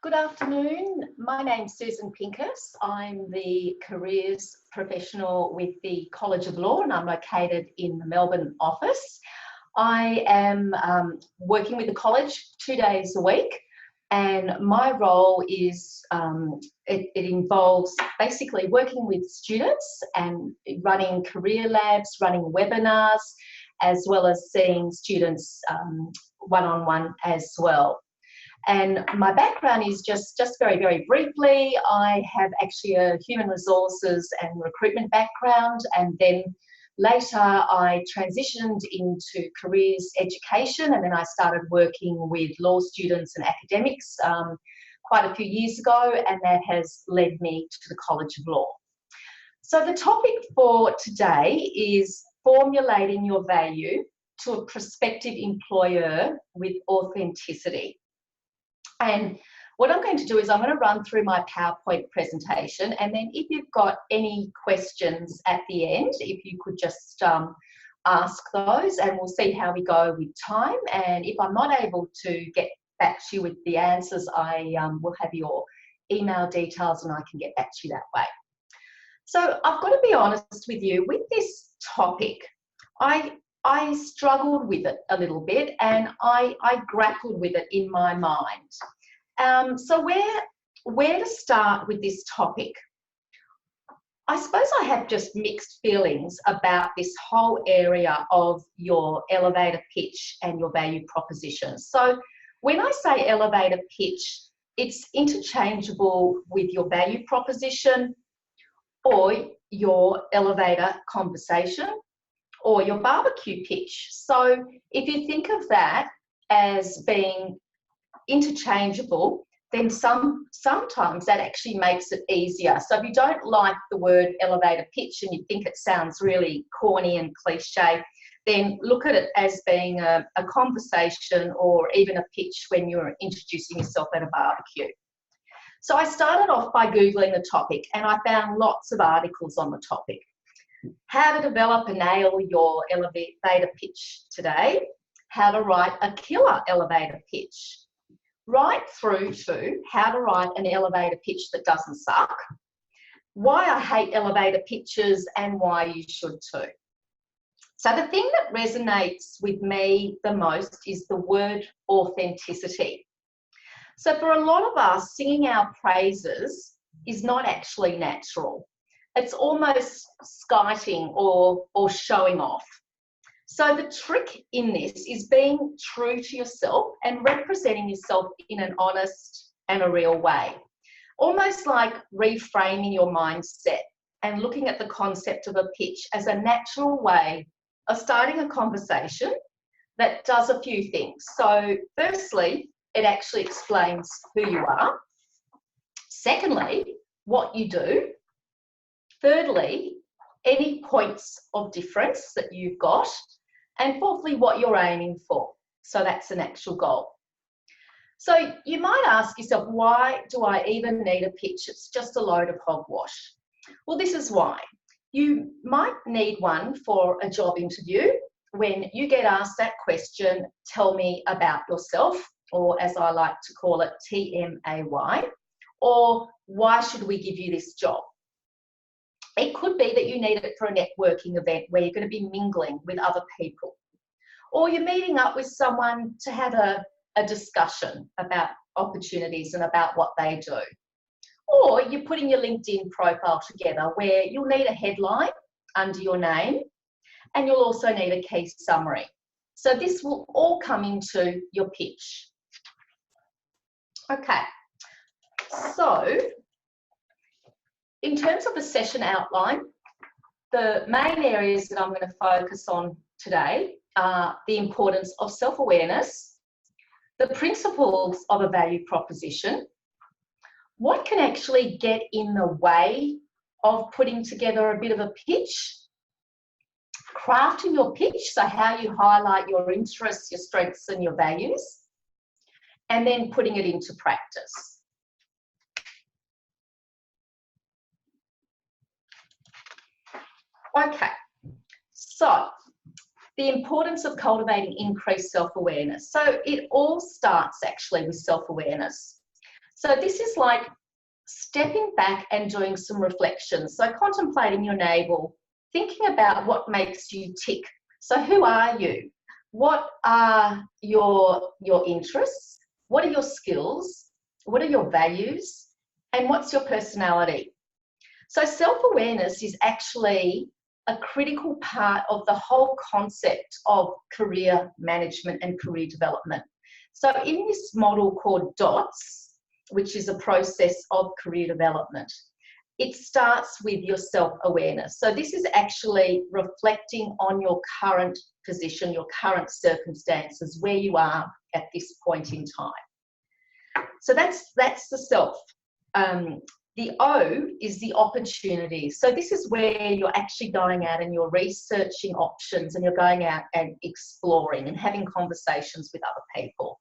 Good afternoon. My name's Susan Pincus. I'm the careers professional with the College of Law and I'm located in the Melbourne office. I am working with the college 2 days a week and my role is, it involves basically working with students and running career labs, running webinars, as well as seeing students one-on-one as well. And my background is just very, very briefly, I have actually a human resources and recruitment background, and then later I transitioned into careers education, and then I started working with law students and academics quite a few years ago, and that has led me to the College of Law. So the topic for today is formulating your value to a prospective employer with authenticity. And what I'm going to do is I'm going to run through my PowerPoint presentation, and then if you've got any questions at the end, if you could just ask those, and we'll see how we go with time. And if I'm not able to get back to you with the answers, I will have your email details and I can get back to you that way. So I've got to be honest with you, with this topic, I struggled with it a little bit and I grappled with it in my mind. So where to start with this topic? I suppose I have just mixed feelings about this whole area of your elevator pitch and your value proposition. So when I say elevator pitch, it's interchangeable with your value proposition or your elevator conversation, or your barbecue pitch. So if you think of that as being interchangeable, then sometimes that actually makes it easier. So if you don't like the word elevator pitch and you think it sounds really corny and cliche, then look at it as being a conversation or even a pitch when you're introducing yourself at a barbecue. So I started off by Googling the topic and I found lots of articles on the topic. How to develop and nail your elevator pitch today, how to write a killer elevator pitch, right through to how to write an elevator pitch that doesn't suck, why I hate elevator pitches and why you should too. So the thing that resonates with me the most is the word authenticity. So for a lot of us, singing our praises is not actually natural. It's almost skiting or showing off. So the trick in this is being true to yourself and representing yourself in an honest and a real way. Almost like reframing your mindset and looking at the concept of a pitch as a natural way of starting a conversation that does a few things. So firstly, it actually explains who you are. Secondly, what you do. Thirdly, any points of difference that you've got. And fourthly, what you're aiming for. So that's an actual goal. So you might ask yourself, why do I even need a pitch? It's just a load of hogwash. Well, this is why. You might need one for a job interview. When you get asked that question, tell me about yourself, or as I like to call it, TMAY, or why should we give you this job? It could be that you need it for a networking event where you're going to be mingling with other people. Or you're meeting up with someone to have a discussion about opportunities and about what they do. Or you're putting your LinkedIn profile together where you'll need a headline under your name and you'll also need a key summary. So this will all come into your pitch. Okay, so in terms of the session outline, the main areas that I'm going to focus on today are the importance of self-awareness, the principles of a value proposition, what can actually get in the way of putting together a bit of a pitch, crafting your pitch, so how you highlight your interests, your strengths and your values, and then putting it into practice. Okay, so the importance of cultivating increased self-awareness. So it all starts actually with self-awareness. So this is like stepping back and doing some reflection. So contemplating your navel, thinking about what makes you tick. So who are you? What are your interests? What are your skills? What are your values? And what's your personality? So self-awareness is actually a critical part of the whole concept of career management and career development. So in this model called DOTS, which is a process of career development, it starts with your self-awareness. So this is actually reflecting on your current position, your current circumstances, where you are at this point in time. So that's the self. The O is the opportunity. So this is where you're actually going out and you're researching options and you're going out and exploring and having conversations with other people.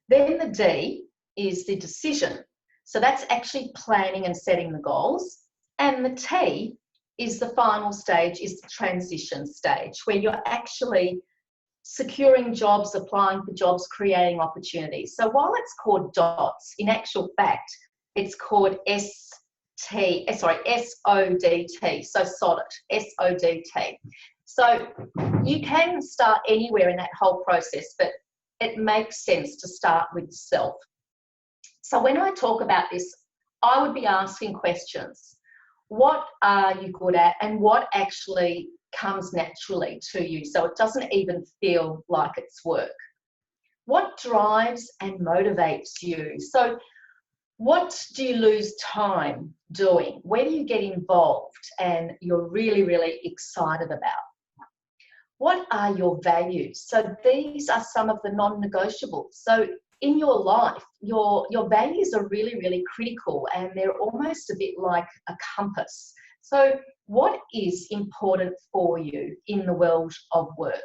Then the D is the decision. So that's actually planning and setting the goals. And the T is the final stage, is the transition stage, where you're actually securing jobs, applying for jobs, creating opportunities. So while it's called DOTS, in actual fact, it's called SODT, so SODT, SODT. So you can start anywhere in that whole process, but it makes sense to start with self. So when I talk about this, I would be asking questions. What are you good at, and what actually comes naturally to you so it doesn't even feel like it's work? What drives and motivates you? So what do you lose time doing? Where do you get involved and you're really, really excited about? What are your values? So these are some of the non-negotiables. So in your life, your values are really, really critical, and they're almost a bit like a compass. So what is important for you in the world of work?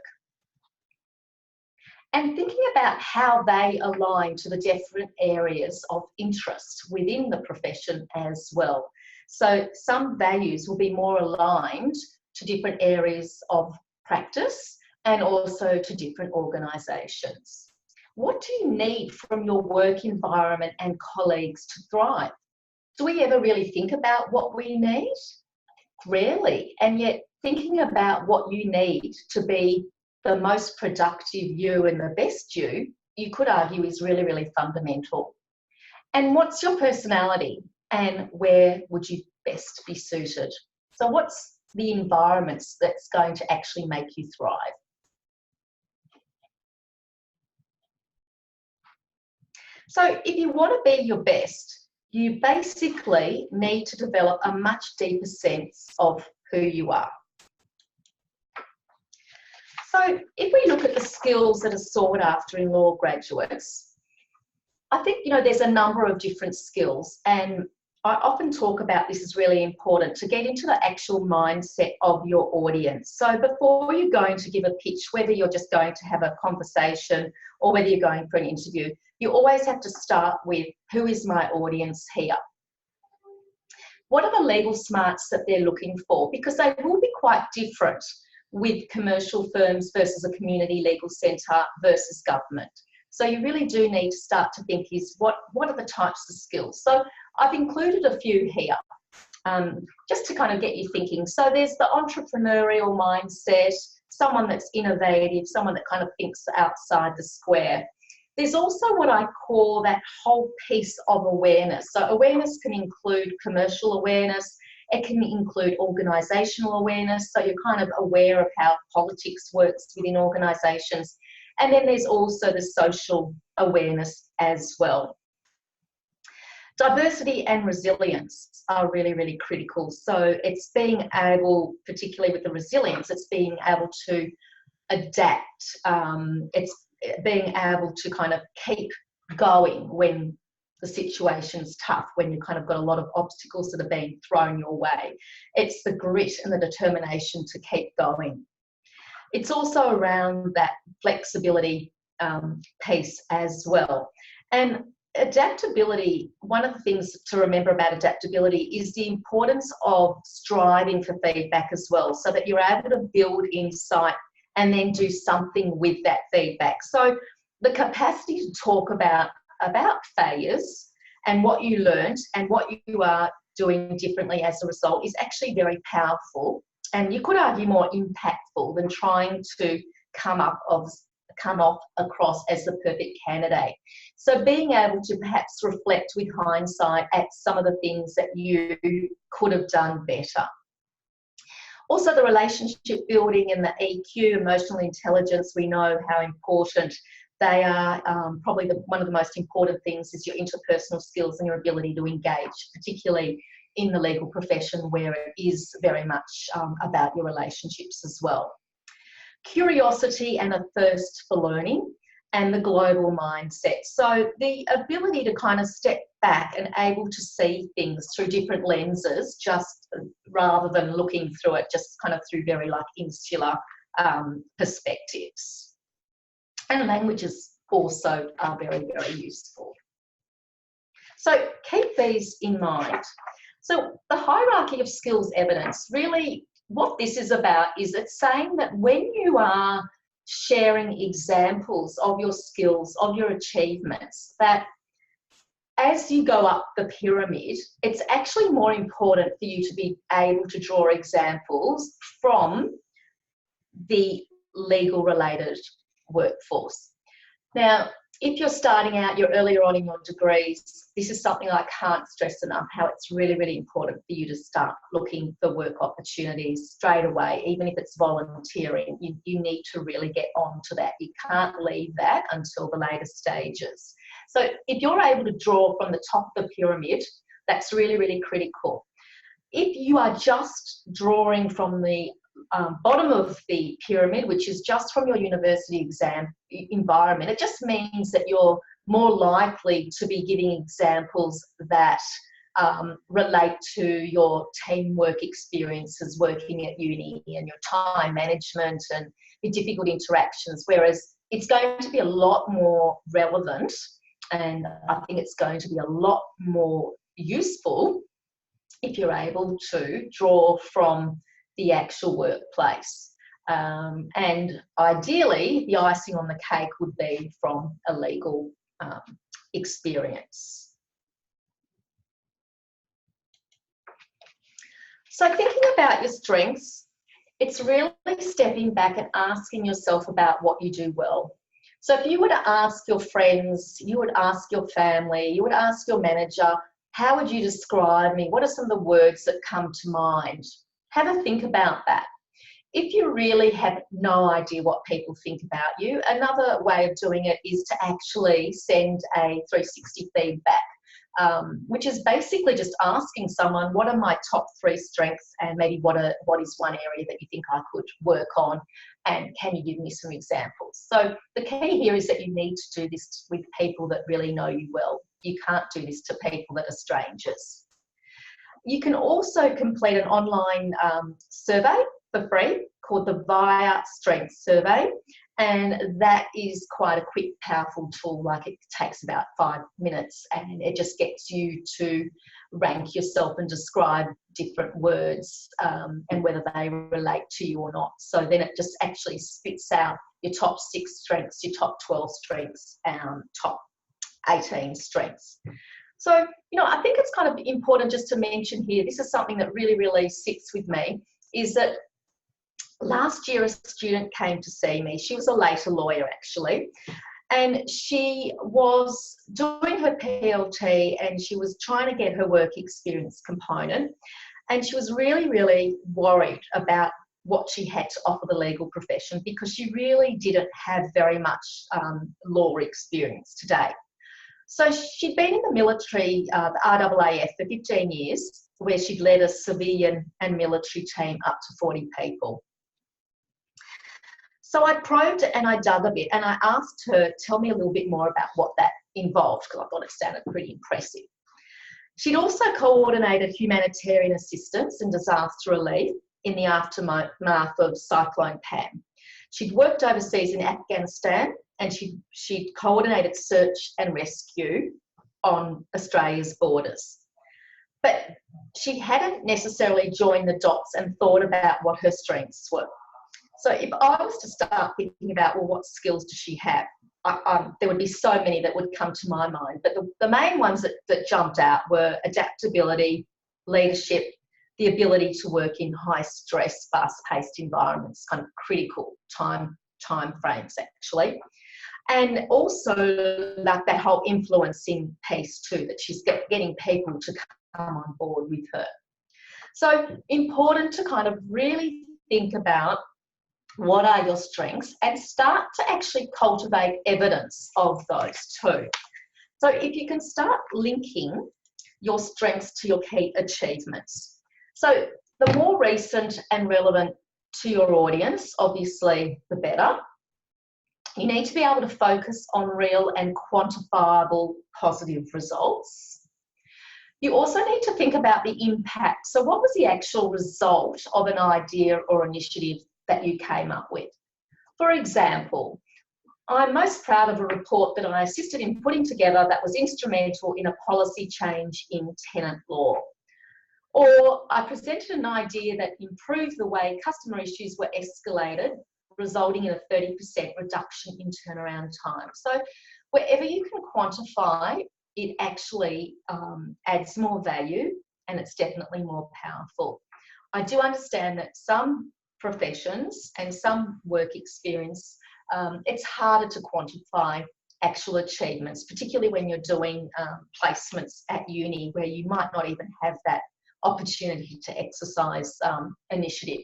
And thinking about how they align to the different areas of interest within the profession as well. So some values will be more aligned to different areas of practice and also to different organisations. What do you need from your work environment and colleagues to thrive? Do we ever really think about what we need? Rarely. And yet thinking about what you need to be the most productive you and the best you could argue is really, really fundamental. And what's your personality, and where would you best be suited? So what's the environments that's going to actually make you thrive? So if you want to be your best, you basically need to develop a much deeper sense of who you are. So if we look at the skills that are sought after in law graduates, I think, there's a number of different skills, and I often talk about this is really important to get into the actual mindset of your audience. So before you're going to give a pitch, whether you're just going to have a conversation or whether you're going for an interview, you always have to start with, who is my audience here? What are the legal smarts that they're looking for? Because they will be quite different with commercial firms versus a community legal centre versus government. So you really do need to start to think is what are the types of skills? So I've included a few here just to kind of get you thinking. So there's the entrepreneurial mindset, someone that's innovative, someone that kind of thinks outside the square. There's also what I call that whole piece of awareness. So awareness can include commercial awareness, it can include organisational awareness, so you're kind of aware of how politics works within organisations. And then there's also the social awareness as well. Diversity and resilience are really, really critical. So it's being able, particularly with the resilience, it's being able to adapt. It's being able to kind of keep going when the situation's tough, when you've kind of got a lot of obstacles that are being thrown your way. It's the grit and the determination to keep going. It's also around that flexibility piece as well. And adaptability, one of the things to remember about adaptability is the importance of striving for feedback as well, so that you're able to build insight and then do something with that feedback. So the capacity to talk about failures and what you learned and what you are doing differently as a result is actually very powerful, and you could argue more impactful than trying to come off across as the perfect candidate. So being able to perhaps reflect with hindsight at some of the things that you could have done better. Also, the relationship building and the EQ, emotional intelligence, we know how important they are. Probably one of the most important things is your interpersonal skills and your ability to engage, particularly in the legal profession where it is very much about your relationships as well. Curiosity and a thirst for learning, and the global mindset. So the ability to kind of step back and able to see things through different lenses, just rather than looking through it just kind of through very like insular perspectives. And languages also are very, very useful. So keep these in mind. So the hierarchy of skills evidence, really what this is about is it's saying that when you are sharing examples of your skills, of your achievements, that as you go up the pyramid, it's actually more important for you to be able to draw examples from the legal related workforce. Now, if you're starting out, you're earlier on in your degrees, this is something I can't stress enough, how it's really, really important for you to start looking for work opportunities straight away, even if it's volunteering. You need to really get onto that. You can't leave that until the later stages. So if you're able to draw from the top of the pyramid, that's really, really critical. If you are just drawing from the bottom of the pyramid, which is just from your university exam environment, it just means that you're more likely to be giving examples that relate to your teamwork experiences working at uni and your time management and your difficult interactions, whereas it's going to be a lot more relevant, and I think it's going to be a lot more useful if you're able to draw from the actual workplace. And ideally, the icing on the cake would be from a legal experience. So thinking about your strengths, it's really stepping back and asking yourself about what you do well. So if you were to ask your friends, you would ask your family, you would ask your manager, how would you describe me? What are some of the words that come to mind? Have a think about that. If you really have no idea what people think about you, another way of doing it is to actually send a 360 feedback, which is basically just asking someone, what are my top 3 strengths, and maybe what is one area that you think I could work on, and can you give me some examples? So the key here is that you need to do this with people that really know you well. You can't do this to people that are strangers. You can also complete an online survey for free called the VIA Strength Survey, and that is quite a quick, powerful tool. Like, it takes about 5 minutes, and it just gets you to rank yourself and describe different words and whether they relate to you or not. So then it just actually spits out your top 6 strengths, your top 12 strengths, top 18 strengths. So, I think it's kind of important just to mention here, this is something that really, really sits with me, is that last year a student came to see me. She was a later lawyer, actually, and she was doing her PLT and she was trying to get her work experience component, and she was really, really worried about what she had to offer the legal profession because she really didn't have very much law experience to date. So she'd been in the military, the RAAF, for 15 years, where she'd led a civilian and military team up to 40 people. So I probed and I dug a bit, and I asked her, tell me a little bit more about what that involved, because I thought it sounded pretty impressive. She'd also coordinated humanitarian assistance and disaster relief in the aftermath of Cyclone Pam. She'd worked overseas in Afghanistan, and she'd coordinated search and rescue on Australia's borders. But she hadn't necessarily joined the dots and thought about what her strengths were. So if I was to start thinking about, well, what skills does she have? there would be so many that would come to my mind, but the main ones that jumped out were adaptability, leadership, the ability to work in high stress, fast-paced environments, kind of critical time frames actually. And also that whole influencing piece too, that she's getting people to come on board with her. So important to kind of really think about what are your strengths and start to actually cultivate evidence of those too. So if you can start linking your strengths to your key achievements. So the more recent and relevant to your audience, obviously, the better. You need to be able to focus on real and quantifiable positive results. You also need to think about the impact. So what was the actual result of an idea or initiative that you came up with? For example, I'm most proud of a report that I assisted in putting together that was instrumental in a policy change in tenant law. Or I presented an idea that improved the way customer issues were escalated, resulting in a 30% reduction in turnaround time. So wherever you can quantify, it actually adds more value and it's definitely more powerful. I do understand that some professions and some work experience, it's harder to quantify actual achievements, particularly when you're doing placements at uni where you might not even have that opportunity to exercise initiative.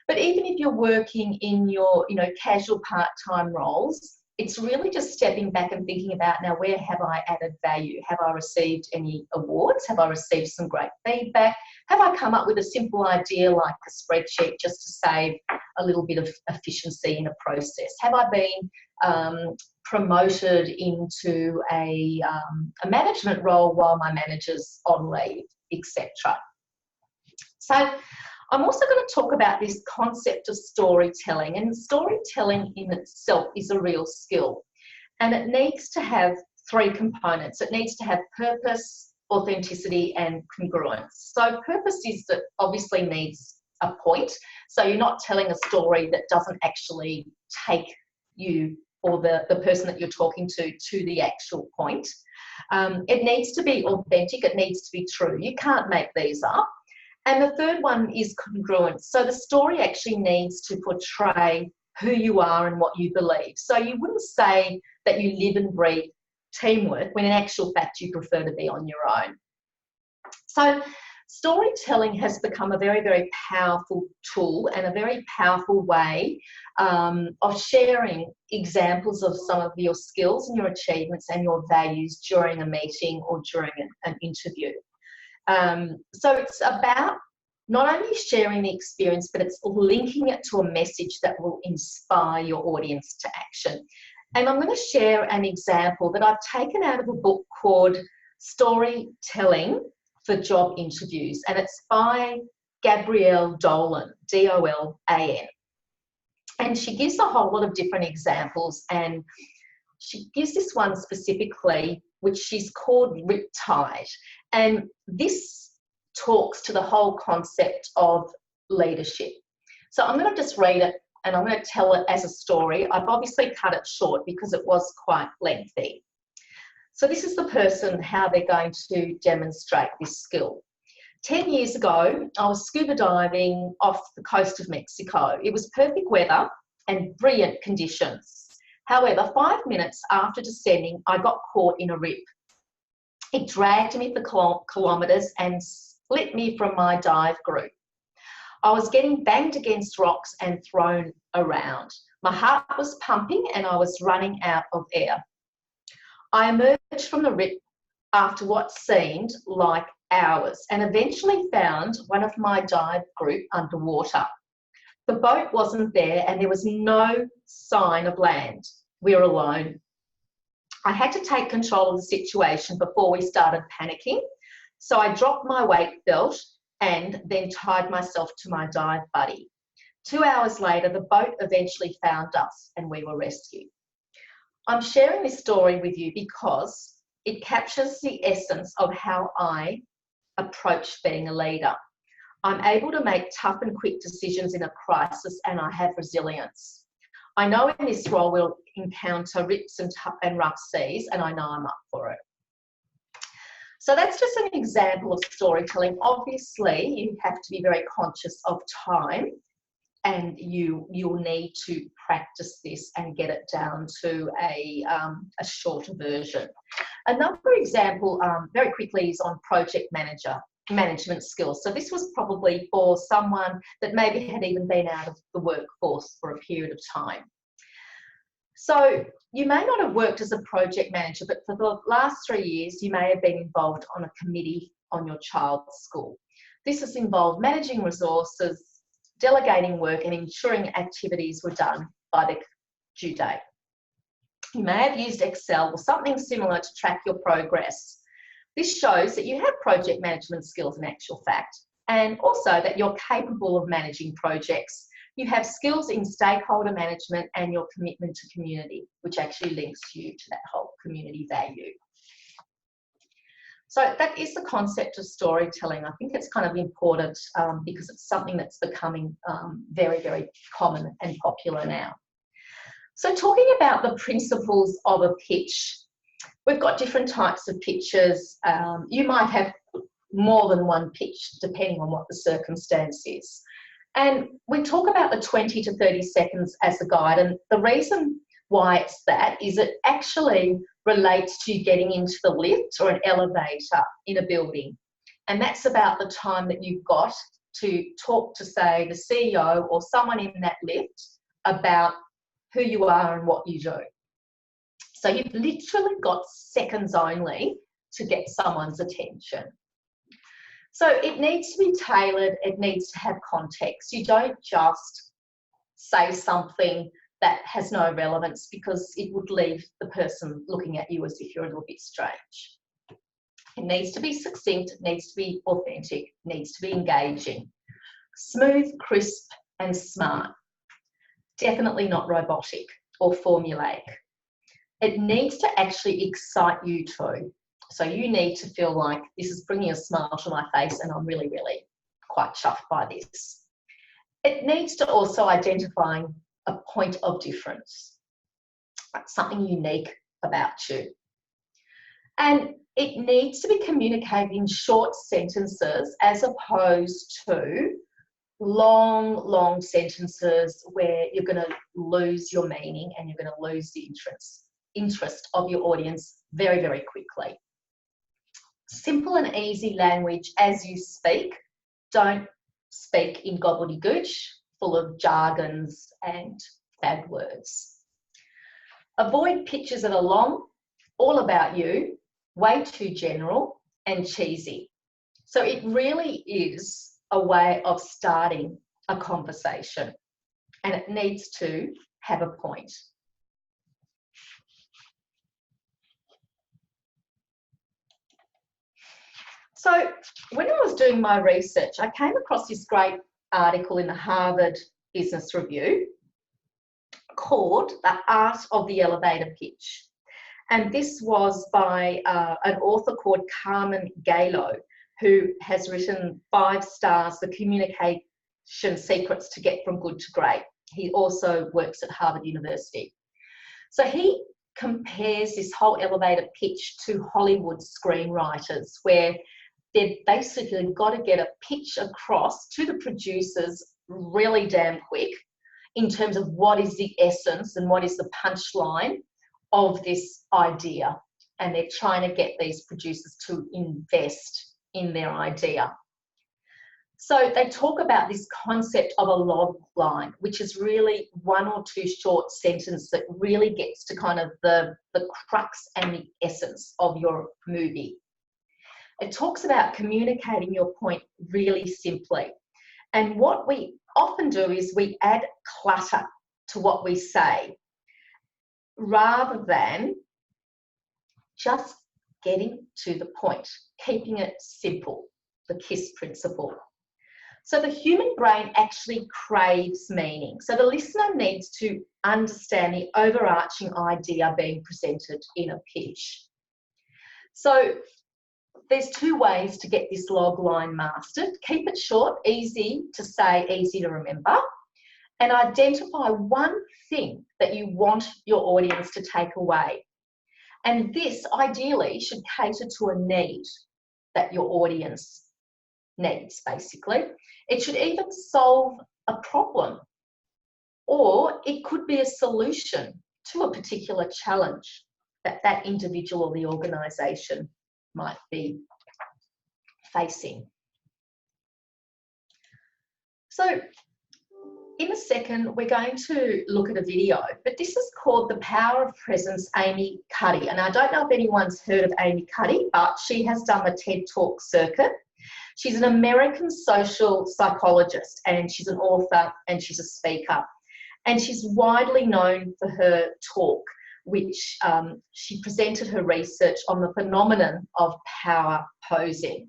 But even if you're working in your casual part-time roles, it's really just stepping back and thinking about, now, where have I added value? Have I received any awards? Have I received some great feedback? Have I come up with a simple idea like a spreadsheet just to save a little bit of efficiency in a process? Have I been promoted into a management role while my manager's on leave, etc.? So I'm also going to talk about this concept of storytelling, and storytelling in itself is a real skill, and it needs to have three components. It needs to have purpose, authenticity and congruence. So purpose is that obviously needs a point, so you're not telling a story that doesn't actually take you or the person that you're talking to the actual point. It needs to be authentic, it needs to be true. You can't make these up. And the third one is congruence. So the story actually needs to portray who you are and what you believe. So you wouldn't say that you live and breathe teamwork when in actual fact you prefer to be on your own. So storytelling has become a very, very powerful tool and a very powerful way of sharing examples of some of your skills and your achievements and your values during a meeting or during an interview. So it's about not only sharing the experience, but it's linking it to a message that will inspire your audience to action. And I'm going to share an example that I've taken out of a book called Storytelling for Job Interviews, and it's by Gabrielle Dolan, D-O-L-A-N. And she gives a whole lot of different examples, and she gives this one specifically, which she's called Riptide. And this talks to the whole concept of leadership. So I'm going to just read it and I'm going to tell it as a story. I've obviously cut it short because it was quite lengthy. So this is the person, how they're going to demonstrate this skill. 10 years ago, I was scuba diving off the coast of Mexico. It was perfect weather and brilliant conditions. However, 5 minutes after descending, I got caught in a rip. It dragged me for kilometres and split me from my dive group. I was getting banged against rocks and thrown around. My heart was pumping and I was running out of air. I emerged from the rip after what seemed like hours and eventually found one of my dive group underwater. The boat wasn't there and there was no sign of land. We were alone. I had to take control of the situation before we started panicking. So I dropped my weight belt and then tied myself to my dive buddy. 2 hours later, the boat eventually found us and we were rescued. I'm sharing this story with you because it captures the essence of how I approach being a leader. I'm able to make tough and quick decisions in a crisis and I have resilience. I know in this role we'll encounter rips and rough seas, and I know I'm up for it. So that's just an example of storytelling. Obviously, you have to be very conscious of time, and you'll need to practice this and get it down to a shorter version. Another example, very quickly, is on project management skills. So this was probably for someone that maybe had even been out of the workforce for a period of time. So you may not have worked as a project manager, but for the last 3 years, you may have been involved on a committee on your child's school. This has involved managing resources, delegating work, and ensuring activities were done by the due date. You may have used Excel or something similar to track your progress. This shows that you have project management skills in actual fact, and also that you're capable of managing projects. You have skills in stakeholder management and your commitment to community, which actually links you to that whole community value. So that is the concept of storytelling. I think it's kind of important because it's something that's becoming very, very common and popular now. So talking about the principles of a pitch, we've got different types of pitches. You might have more than one pitch depending on what the circumstance is. And we talk about the 20 to 30 seconds as a guide, and the reason why it's that is it actually relates to getting into the lift or an elevator in a building. And that's about the time that you've got to talk to, say, the CEO or someone in that lift about who you are and what you do. So you've literally got seconds only to get someone's attention. So it needs to be tailored, it needs to have context. You don't just say something that has no relevance, because it would leave the person looking at you as if you're a little bit strange. It needs to be succinct, it needs to be authentic, it needs to be engaging. Smooth, crisp and smart. Definitely not robotic or formulaic. It needs to actually excite you too. So you need to feel like this is bringing a smile to my face and I'm really, really quite chuffed by this. It needs to also identify a point of difference, something unique about you. And it needs to be communicated in short sentences as opposed to long sentences where you're going to lose your meaning and you're going to lose the interest of your audience very, very quickly. Simple and easy language as you speak. Don't speak in gobbledygooch, full of jargons and bad words. Avoid pitches that are long, all about you, way too general and cheesy. So it really is a way of starting a conversation, and it needs to have a point. So when I was doing my research, I came across this great article in the Harvard Business Review called The Art of the Elevator Pitch. And this was by an author called Carmen Galo, who has written 5 Stars, The Communication Secrets to Get from Good to Great. He also works at Harvard University. So he compares this whole elevator pitch to Hollywood screenwriters, where they've basically got to get a pitch across to the producers really damn quick in terms of what is the essence and what is the punchline of this idea. And they're trying to get these producers to invest in their idea. So they talk about this concept of a log line, which is really 1 or 2 short sentences that really gets to kind of the crux and the essence of your movie. It talks about communicating your point really simply. And what we often do is we add clutter to what we say rather than just getting to the point, keeping it simple, the KISS principle. So the human brain actually craves meaning. So the listener needs to understand the overarching idea being presented in a pitch. So there's 2 ways to get this log line mastered. Keep it short, easy to say, easy to remember. and identify one thing that you want your audience to take away. And this ideally should cater to a need that your audience needs, basically. It should even solve a problem, or it could be a solution to a particular challenge that that individual or the organisation might be facing. So in a second, we're going to look at a video, but this is called The Power of Presence, Amy Cuddy. And I don't know if anyone's heard of Amy Cuddy, but she has done the TED Talk circuit. She's an American social psychologist, and she's an author, and she's a speaker. And she's widely known for her talk, which she presented her research on the phenomenon of power posing.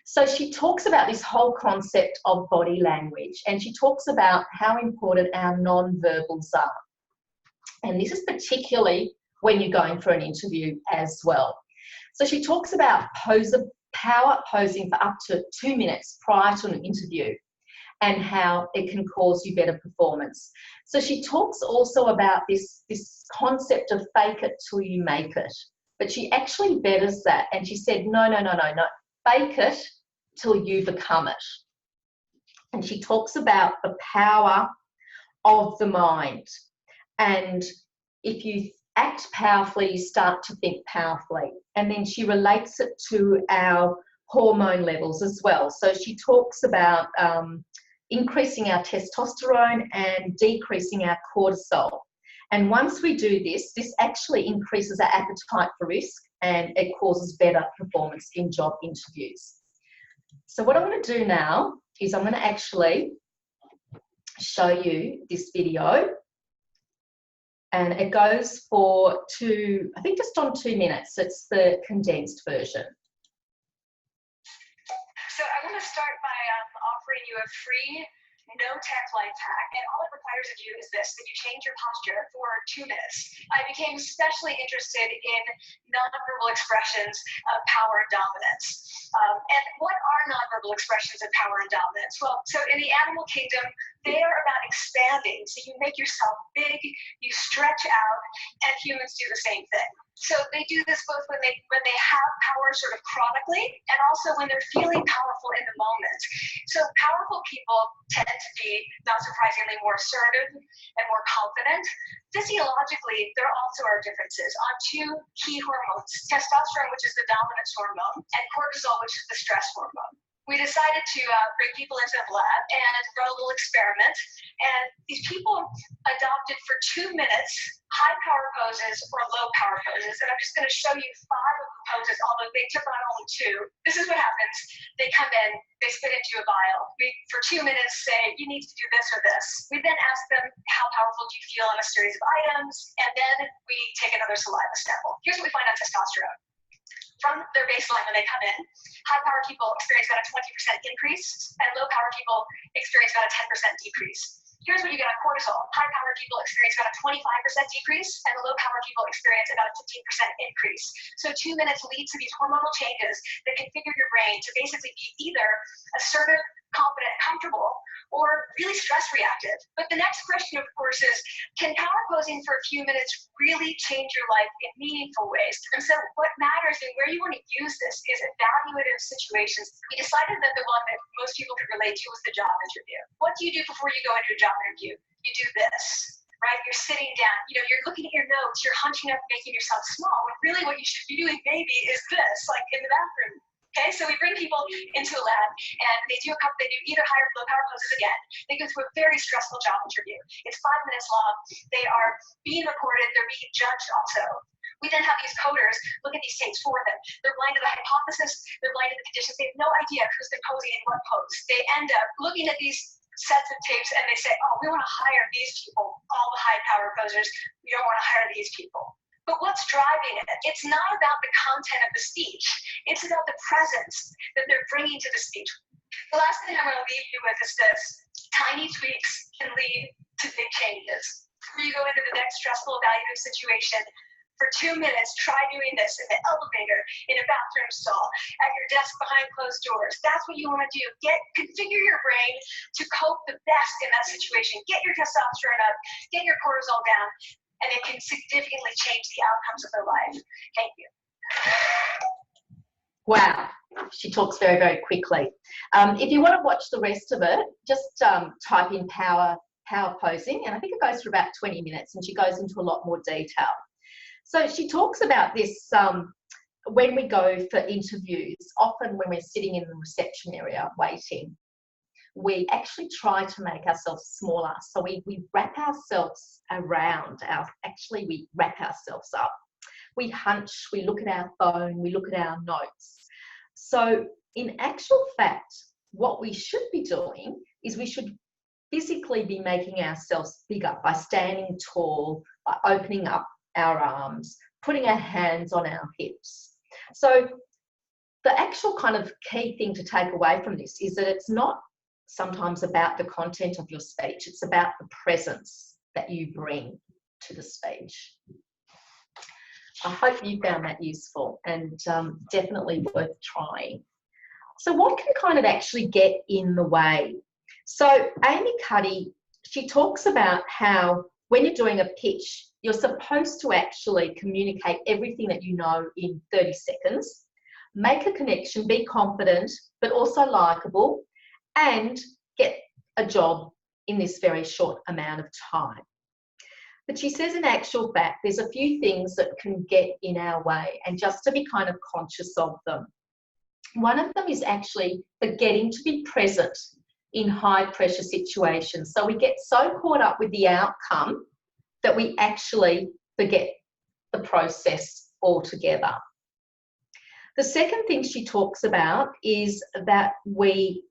So she talks about this whole concept of body language, and she talks about how important our non-verbals are. And this is particularly when you're going for an interview as well. So she talks about power posing for up to 2 minutes prior to an interview and how it can cause you better performance. So she talks also about this concept of fake it till you make it. But she actually betters that, and she said, no. Fake it till you become it. And she talks about the power of the mind. And if you act powerfully, you start to think powerfully. And then she relates it to our hormone levels as well. So she talks about increasing our testosterone and decreasing our cortisol. And once we do this, this actually increases our appetite for risk, and it causes better performance in job interviews. So what I'm going to do now is I'm going to actually show you this video, and it goes for I think just on 2 minutes. It's the condensed version. So I want to start by offering you a free no-tech life hack, and all it requires of you is this, that you change your posture for 2 minutes. I became especially interested in nonverbal expressions of power and dominance. And what are nonverbal expressions of power and dominance? Well, so in the animal kingdom, they are about expanding. So you make yourself big, you stretch out, and humans do the same thing. So they do this both when they have power sort of chronically, and also when they're feeling powerful in the moment. So powerful people tend to be, not surprisingly, more assertive and more confident. Physiologically, there also are differences on two key hormones, testosterone, which is the dominance hormone, and cortisol, which is the stress hormone. We decided to bring people into the lab and run a little experiment. And these people adopted for 2 minutes high power poses or low power poses. And I'm just going to show you 5 of the poses, although they took on only 2. This is what happens. They come in, they spit into a vial. We, for 2 minutes, say, you need to do this or this. We then ask them, how powerful do you feel on a series of items? And then we take another saliva sample. Here's what we find on testosterone. From their baseline when they come in, high power people experience about a 20% increase, and low power people experience about a 10% decrease. Here's what you get on cortisol. High power people experience about a 25% decrease, and the low power people experience about a 15% increase. So 2 minutes lead to these hormonal changes that configure your brain to basically be either assertive, confident, comfortable, or really stress reactive. But the next question, of course, is, can power posing for a few minutes really change your life in meaningful ways? And so what matters and where you want to use this is evaluative situations. We decided that the one that most people could relate to was the job interview. What do you do before you go into a job interview? You do this, right? You're sitting down, you're looking at your notes, you're hunching up, making yourself small, when really what you should be doing maybe is this, like in the bathroom. Okay, so we bring people into a lab, and they do either high or low power poses again. They go through a very stressful job interview. It's 5 minutes long. They are being recorded. They're being judged also. We then have these coders look at these tapes for them. They're blind to the hypothesis. They're blind to the conditions. They have no idea who's been posing in what pose. They end up looking at these sets of tapes, and they say, oh, we want to hire these people, all the high power posers. We don't want to hire these people. But what's driving it? It's not about the content of the speech. It's about the presence that they're bringing to the speech. The last thing I'm going to leave you with is this. Tiny tweaks can lead to big changes. Before you go into the next stressful evaluative situation, For 2 minutes, try doing this in the elevator, in a bathroom stall, at your desk behind closed doors. That's what you want to do. Configure your brain to cope the best in that situation. Get your testosterone up, get your cortisol down, and it can significantly change the outcomes of their life. Thank you. Wow, she talks very, very quickly. If you want to watch the rest of it, just type in power posing, and I think it goes for about 20 minutes, and she goes into a lot more detail. So she talks about this when we go for interviews, often when we're sitting in the reception area waiting, we actually try to make ourselves smaller. So we wrap ourselves around, we wrap ourselves up. We hunch, we look at our phone, we look at our notes. So in actual fact, what we should be doing is we should physically be making ourselves bigger by standing tall, by opening up our arms, putting our hands on our hips. So the actual kind of key thing to take away from this is that it's not sometimes about the content of your speech, it's about the presence that you bring to the speech. I hope you found that useful and definitely worth trying. So what can kind of actually get in the way? So Amy Cuddy, she talks about how when you're doing a pitch, you're supposed to actually communicate everything that you know in 30 seconds, make a connection, be confident, but also likable, and get a job in this very short amount of time. But she says in actual fact, there's a few things that can get in our way, and just to be kind of conscious of them. One of them is actually forgetting to be present in high pressure situations. So we get so caught up with the outcome that we actually forget the process altogether. The second thing she talks about is that we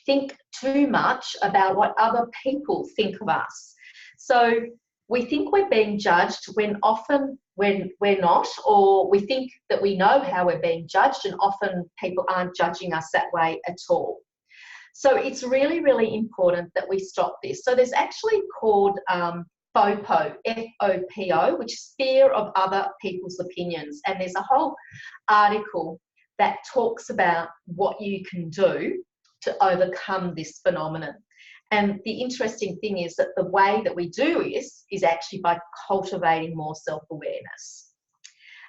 think too much about what other people think of us. So we think we're being judged when often when we're not, or we think that we know how we're being judged, and often people aren't judging us that way at all. So it's really, really important that we stop this. So there's actually called FOPO, F-O-P-O, which is fear of other people's opinions. And there's a whole article that talks about what you can do to overcome this phenomenon. And the interesting thing is that the way that we do this is actually by cultivating more self-awareness.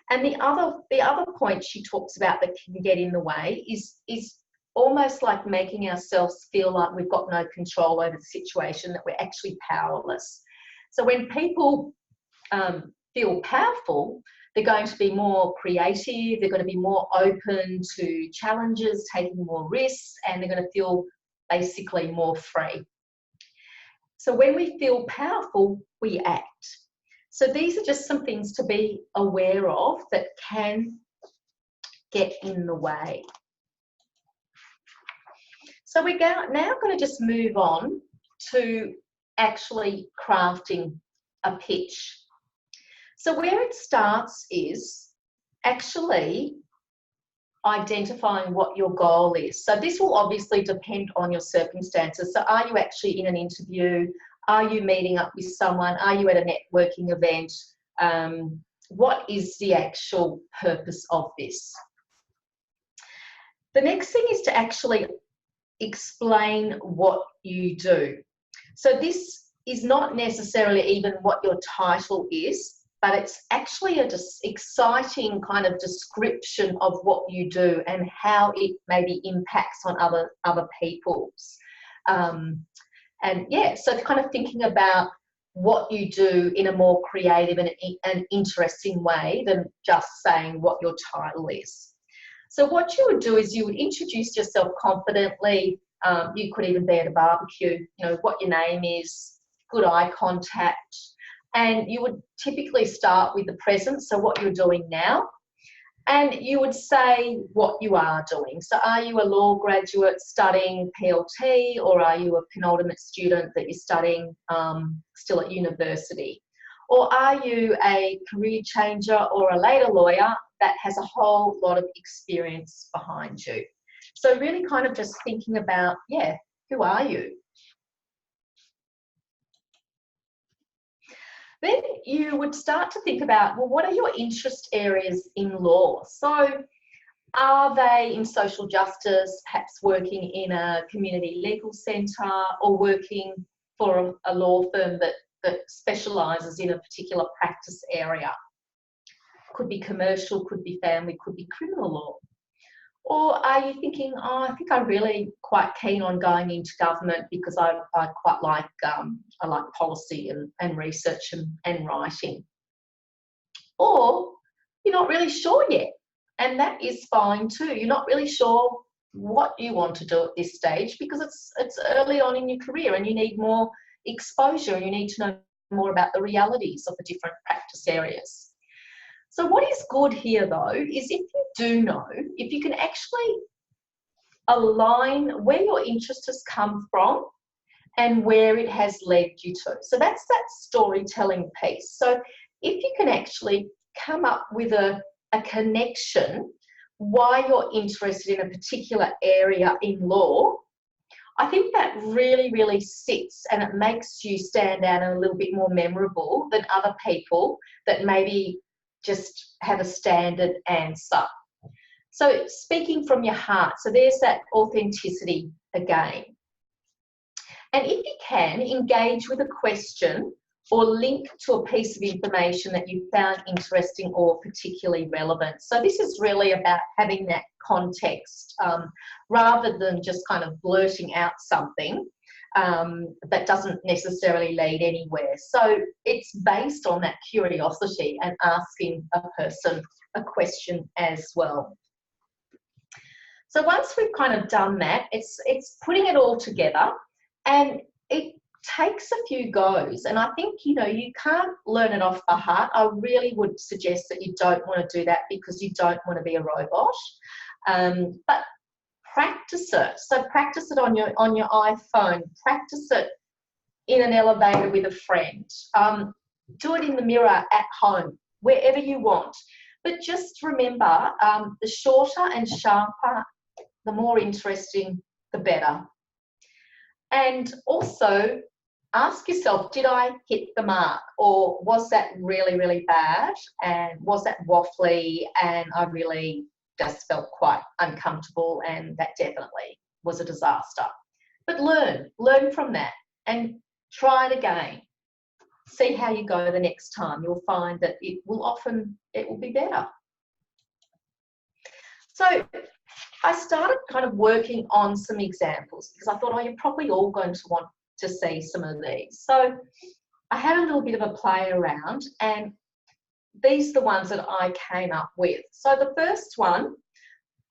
And the other point she talks about that can get in the way is almost like making ourselves feel like we've got no control over the situation, that we're actually powerless. So when people feel powerful, they're going to be more creative, they're going to be more open to challenges, taking more risks, and they're going to feel basically more free. So when we feel powerful, we act. So these are just some things to be aware of that can get in the way. So we're now going to just move on to actually crafting a pitch. So where it starts is actually identifying what your goal is. So this will obviously depend on your circumstances. So are you actually in an interview? Are you meeting up with someone? Are you at a networking event? What is the actual purpose of this? The next thing is to actually explain what you do. So this is not necessarily even what your title is, but it's actually a exciting kind of description of what you do and how it maybe impacts on other people's. And yeah, so kind of thinking about what you do in a more creative and interesting way than just saying what your title is. So what you would do is you would introduce yourself confidently. You could even be at a barbecue, you know, what your name is, good eye contact. And you would typically start with the present, so what you're doing now. And you would say what you are doing. So are you a law graduate studying PLT, or are you a penultimate student that you're studying still at university? Or are you a career changer or a later lawyer that has a whole lot of experience behind you? So really kind of just thinking about, yeah, who are you? then you would start to think about, well, what are your interest areas in law? So are they in social justice, perhaps working in a community legal centre, or working for a law firm that specialises in a particular practice area? Could be commercial, could be family, could be criminal law. Or are you thinking, oh, I think I'm really quite keen on going into government because I quite like I like policy and research and writing. Or you're not really sure yet, and that is fine too. You're not really sure what you want to do at this stage because it's early on in your career and you need more exposure and you need to know more about the realities of the different practice areas. So what is good here though is if you do know, if you can actually align where your interest has come from and where it has led you to. So that's that storytelling piece. So if you can actually come up with a connection why you're interested in a particular area in law, I think that really, really sits and it makes you stand out and a little bit more memorable than other people that maybe just have a standard answer. So speaking from your heart, so there's that authenticity again. And if you can, engage with a question or link to a piece of information that you found interesting or particularly relevant. So this is really about having that context rather than just kind of blurting out something that doesn't necessarily lead anywhere. So it's based on that curiosity and asking a person a question as well. So once we've kind of done that, it's putting it all together, and it takes a few goes. And I think, you know, you can't learn it off by heart. I really would suggest that you don't want to do that because you don't want to be a robot. But practice it. So practice it on your iPhone. Practice it in an elevator with a friend. Do it in the mirror at home, wherever you want. But just remember, the shorter and sharper, the more interesting, the better. And also ask yourself, did I hit the mark, or was that really, really bad? And was that waffly and I really just felt quite uncomfortable, and that definitely was a disaster. But learn from that and try it again. See how you go the next time. You'll find that it will be better. So I started kind of working on some examples because I thought, oh, you're probably all going to want to see some of these. So I had a little bit of a play around, and these are the ones that I came up with. So the first one,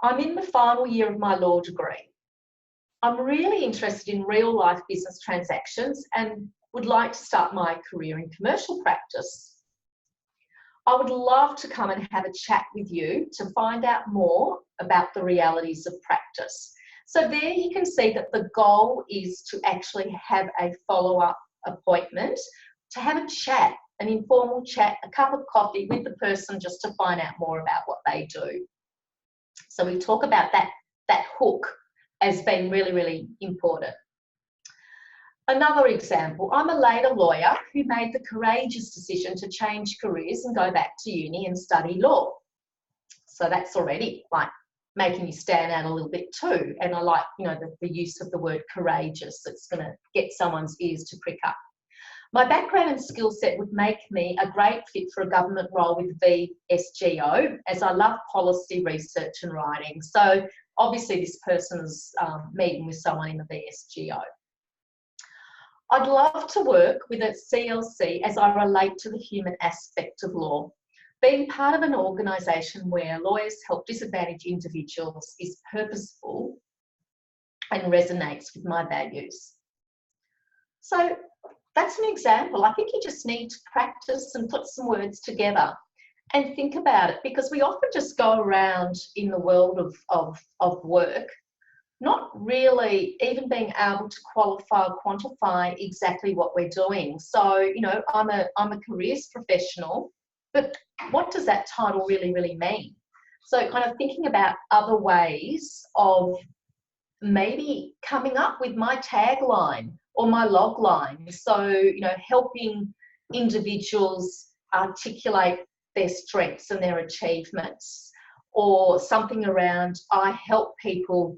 I'm in the final year of my law degree. I'm really interested in real life business transactions and would like to start my career in commercial practice. I would love to come and have a chat with you to find out more about the realities of practice. So there you can see that the goal is to actually have a follow-up appointment, to have a chat, an informal chat, a cup of coffee with the person just to find out more about what they do. So we talk about that hook as being really, really important. Another example, I'm a later lawyer who made the courageous decision to change careers and go back to uni and study law. So that's already like making you stand out a little bit too. And I like, you know, the use of the word courageous. It's going to get someone's ears to prick up. My background and skill set would make me a great fit for a government role with VSGO, as I love policy research and writing. So obviously this person's meeting with someone in the VSGO. I'd love to work with a CLC as I relate to the human aspect of law. Being part of an organisation where lawyers help disadvantaged individuals is purposeful and resonates with my values. So that's an example. I think you just need to practice and put some words together and think about it, because we often just go around in the world of work not really even being able to qualify or quantify exactly what we're doing. So, you know, I'm a careers professional, but what does that title really, really mean? So kind of thinking about other ways of maybe coming up with my tagline or my log line. So, you know, helping individuals articulate their strengths and their achievements, or something around I help people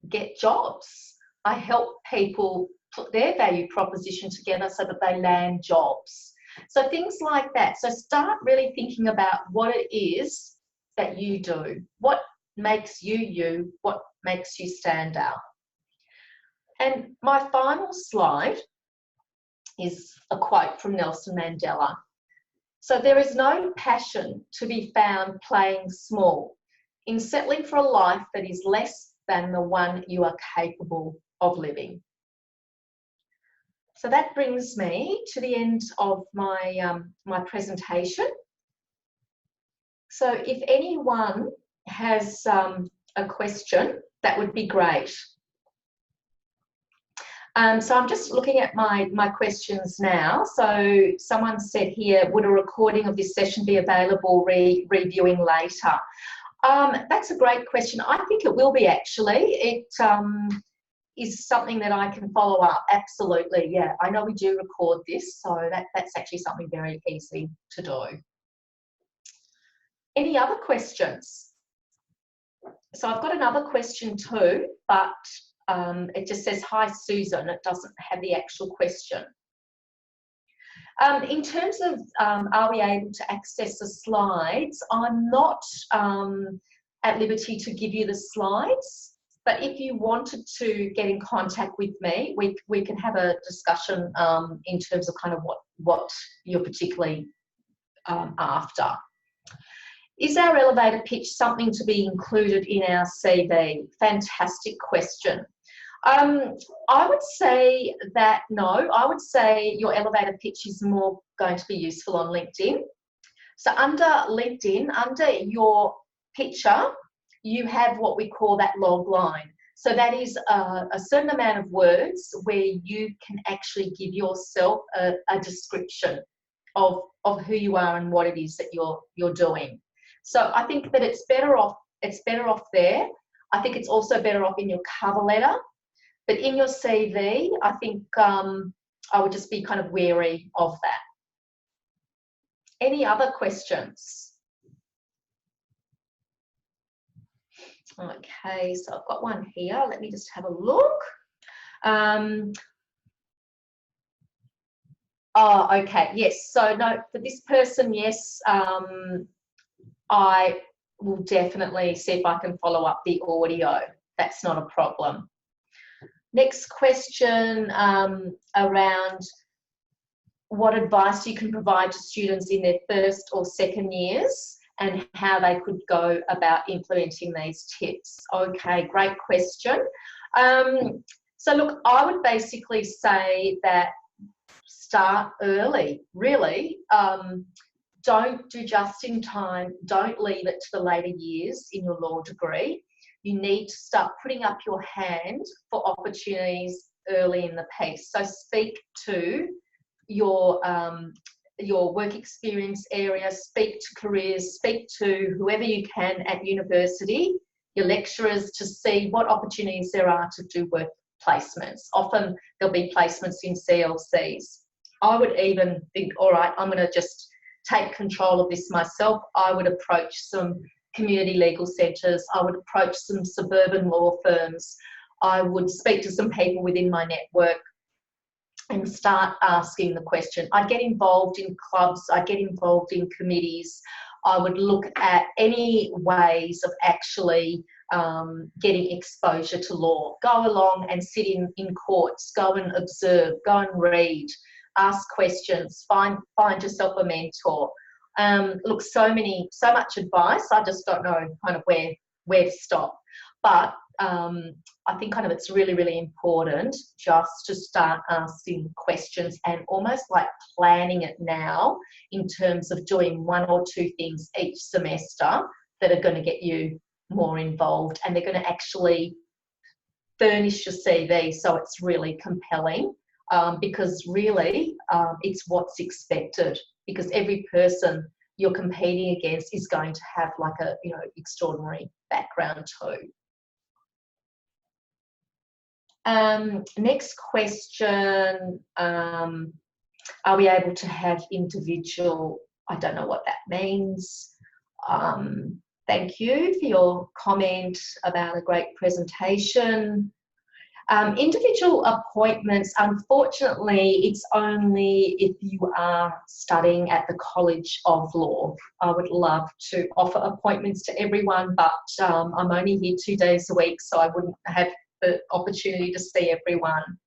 get jobs. I help people put their value proposition together so that they land jobs. So things like that. So start really thinking about what it is that you do, what makes you you, what makes you stand out. And my final slide is a quote from Nelson Mandela. So there is no passion to be found playing small, in settling for a life that is less than the one you are capable of living. So that brings me to the end of my, my presentation. So if anyone has a question, that would be great. So I'm just looking at my questions now. So someone said here, would a recording of this session be available reviewing later? That's a great question. I think it will be actually. It is something that I can follow up. Absolutely, yeah. I know we do record this, so that's actually something very easy to do. Any other questions? So I've got another question too, but it just says, hi Susan, it doesn't have the actual question. In terms of are we able to access the slides, I'm not at liberty to give you the slides, but if you wanted to get in contact with me, we can have a discussion in terms of kind of what you're particularly after. Is our elevator pitch something to be included in our CV? Fantastic question. I would say that no, I would say your elevator pitch is more going to be useful on LinkedIn. So under LinkedIn, under your picture, you have what we call that log line. So that is a certain amount of words where you can actually give yourself a description of who you are and what it is that you're doing. So I think that it's better off there. I think it's also better off in your cover letter. But in your CV, I think I would just be kind of wary of that. Any other questions? Okay, so I've got one here. Let me just have a look. Oh, okay, yes. So no, for this person, yes, I will definitely see if I can follow up the audio. That's not a problem. Next question around what advice you can provide to students in their first or second years and how they could go about implementing these tips. Okay, great question. So look, I would basically say that start early, really. Don't do just in time. Don't leave it to the later years in your law degree. You need to start putting up your hand for opportunities early in the piece. So speak to your work experience area, speak to careers, speak to whoever you can at university, your lecturers, to see what opportunities there are to do work placements. Often there'll be placements in CLCs. I would even think, all right, I'm going to just take control of this myself. I would approach some community legal centres. I would approach some suburban law firms. I would speak to some people within my network and start asking the question. I'd get involved in clubs. I'd get involved in committees. I would look at any ways of actually getting exposure to law. Go along and sit in courts. Go and observe. Go and read. Ask questions. Find yourself a mentor. Look, so much advice. I just don't know kind of where to stop. But I think kind of it's really, really important just to start asking questions and almost like planning it now in terms of doing 1 or 2 things each semester that are going to get you more involved, and they're going to actually furnish your CV so it's really compelling, because really it's what's expected, because every person you're competing against is going to have like a extraordinary background too. Next question. Are we able to have individual, I don't know what that means. Thank you for your comment about a great presentation. Individual appointments, unfortunately, it's only if you are studying at the College of Law. I would love to offer appointments to everyone, but I'm only here 2 days a week, so I wouldn't have the opportunity to see everyone.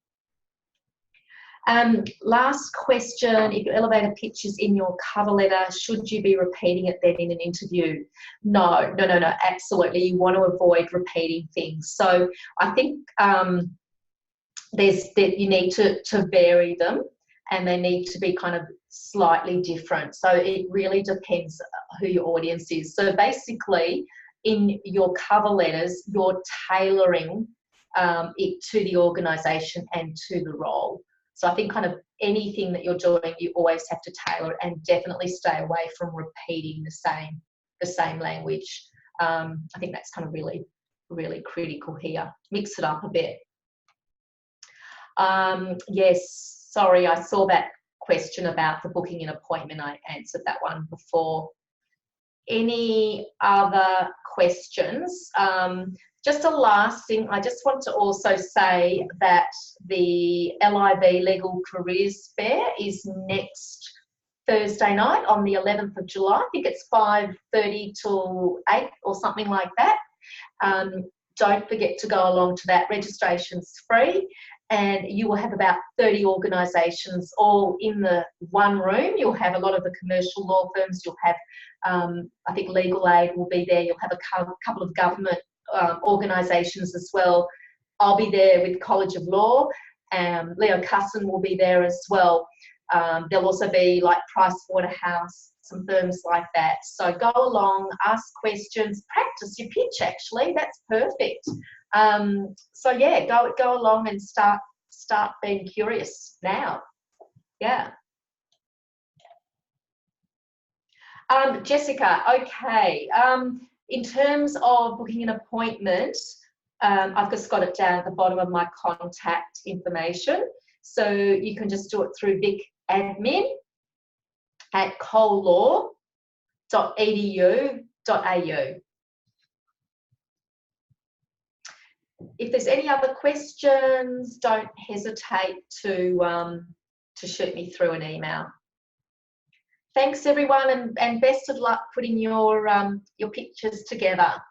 Last question, if your elevator pitch is in your cover letter, should you be repeating it then in an interview? No, absolutely. You want to avoid repeating things. So I think you need to vary them, and they need to be kind of slightly different. So it really depends who your audience is. So basically, in your cover letters, you're tailoring it to the organisation and to the role. So I think kind of anything that you're doing, you always have to tailor it, and definitely stay away from repeating the same language. I think that's kind of really, really critical here. Mix it up a bit. Yes, sorry, I saw that question about the booking an appointment. I answered that one before. Any other questions? Just a last thing, I just want to also say that the LIV Legal Careers Fair is next Thursday night on the 11th of July. I think it's 5:30 till 8 or something like that. Don't forget to go along to that. Registration's free, and you will have about 30 organisations all in the one room. You'll have a lot of the commercial law firms. You'll have, I think Legal Aid will be there. You'll have a couple of government organisations as well. I'll be there with College of Law. Leo Cusson will be there as well. There'll also be like Pricewaterhouse, some firms like that. So go along, ask questions, practice your pitch actually, that's perfect. So yeah, go along and start being curious now. Yeah. Jessica, okay. In terms of booking an appointment, I've just got it down at the bottom of my contact information. So you can just do it through vicadmin@collaw.edu.au. If there's any other questions, don't hesitate to shoot me through an email. Thanks everyone, and best of luck putting your pictures together.